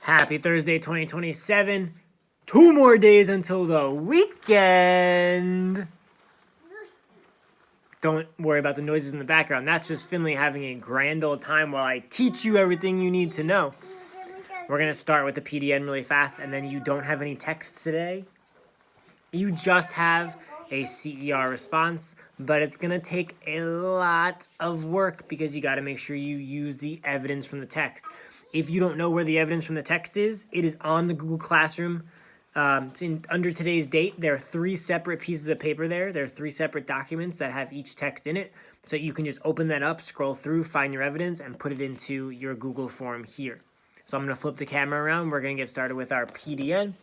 Happy Thursday 2027. 2 more days until the weekend. Don't worry about the noises in the background. That's just Finley having a grand old time while I teach you everything you need to know. We're going to start with the PDN really fast, and then you don't have any texts today. You just have a CER response, but it's going to take a lot of work because you got to make sure you use the evidence from the text. If you don't know where the evidence from the text is, it is on the Google Classroom. Under today's date, there are 3 separate pieces of paper there. There are 3 separate documents that have each text in it. So you can just open that up, scroll through, find your evidence, and put it into your Google form here. So I'm going to flip the camera around. We're going to get started with our PDN.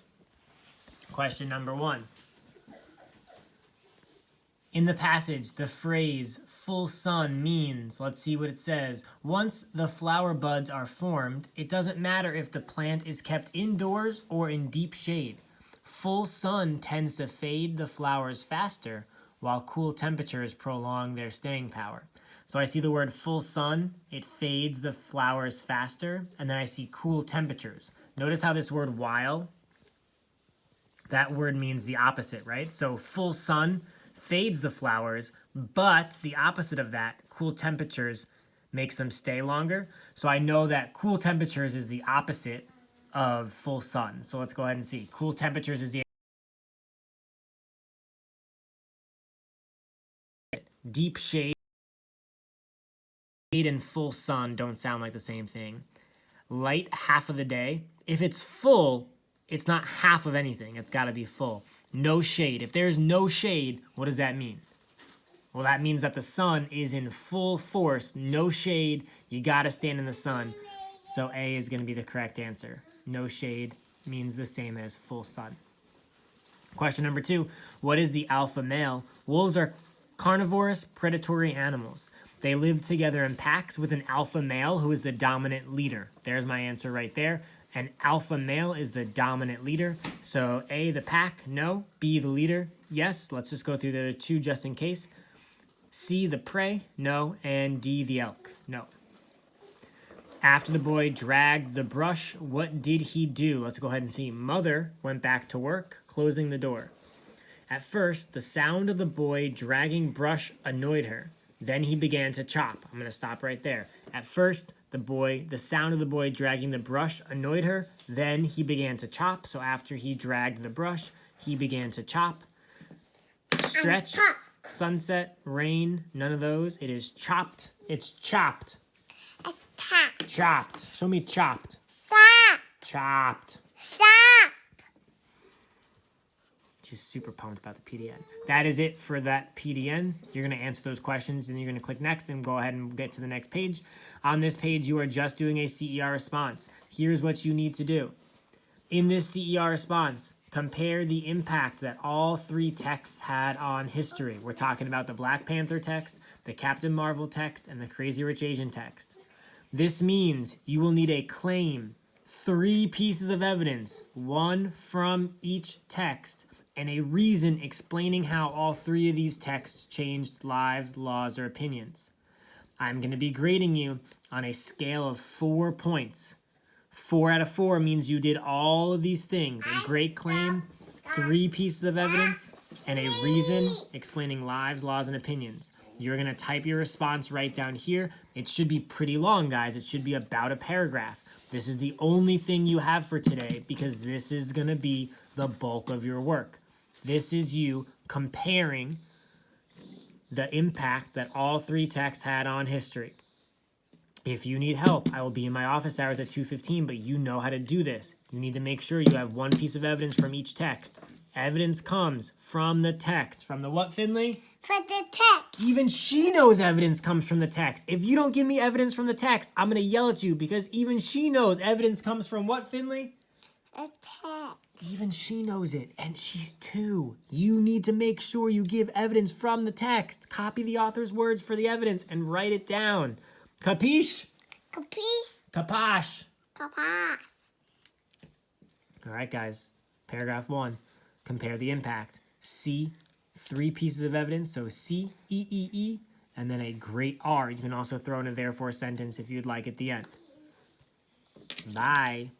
Question number 1. In the passage, the phrase full sun means, let's see what it says. Once the flower buds are formed, it doesn't matter if the plant is kept indoors or in deep shade. Full sun tends to fade the flowers faster, while cool temperatures prolong their staying power. So I see the word full sun, it fades the flowers faster, and then I see cool temperatures. Notice how this word while, that word means the opposite, right? So full sun fades the flowers, but the opposite of that, cool temperatures, makes them stay longer. So I know that cool temperatures is the opposite of full sun. So let's go ahead and see. Cool temperatures is the deep shade and full sun don't sound like the same thing. Light half of the day. If it's full, it's not half of anything. It's got to be full. No shade. If there's no shade, what does that mean? Well, that means that the sun is in full force, no shade. You got to stand in the sun. So A is going to be the correct answer. No shade means the same as full sun. Question number 2. What is the alpha male? Wolves are carnivorous, predatory animals. They live together in packs with an alpha male who is the dominant leader. There's my answer right there. An alpha male is the dominant leader. So A, the pack, no. B, the leader, yes. Let's just go through the other 2 just in case. C, the prey, no. And D, the elk, no. After the boy dragged the brush, what did he do? Let's go ahead and see. Mother went back to work, closing the door. At first, the sound of the boy dragging brush annoyed her. Then he began to chop. I'm going to stop right there. At first, the sound of the boy dragging the brush annoyed her. Then he began to chop. So after he dragged the brush, he began to chop. Stretch, sunset, rain, none of those. It is chopped. It's chopped. It's chopped. Chopped. Show me chopped. Stop. Chopped. Stop. She's super pumped about the PDN. That is it for that PDN. You're going to answer those questions, and you're going to click next and go ahead and get to the next page. On this page, you are just doing a CER response. Here's what you need to do. In this CER response, compare the impact that all 3 texts had on history. We're talking about the Black Panther text, the Captain Marvel text, and the Crazy Rich Asian text. This means you will need a claim, 3 pieces of evidence, 1 from each text, and a reason explaining how all 3 of these texts changed lives, laws, or opinions. I'm going to be grading you on a scale of 4 points. 4 out of 4 means you did all of these things. A great claim, 3 pieces of evidence, and a reason explaining lives, laws, and opinions. You're going to type your response right down here. It should be pretty long, guys. It should be about a paragraph. This is the only thing you have for today because this is going to be the bulk of your work. This is you comparing the impact that all 3 texts had on history. If you need help, I will be in my office hours at 2:15, but you know how to do this. You need to make sure you have 1 piece of evidence from each text. Evidence comes from the text. From the what, Finley? From the text. Even she knows evidence comes from the text. If you don't give me evidence from the text, I'm going to yell at you because even she knows evidence comes from what, Finley? A text. Even she knows it, and she's 2. You need to make sure you give evidence from the text. Copy the author's words for the evidence and write it down. Capiche? Capiche. Capash. Capas. All right, guys. Paragraph 1. Compare the impact. C, 3 pieces of evidence, so C, E, E, E, and then a great R. You can also throw in a therefore sentence if you'd like at the end. Bye.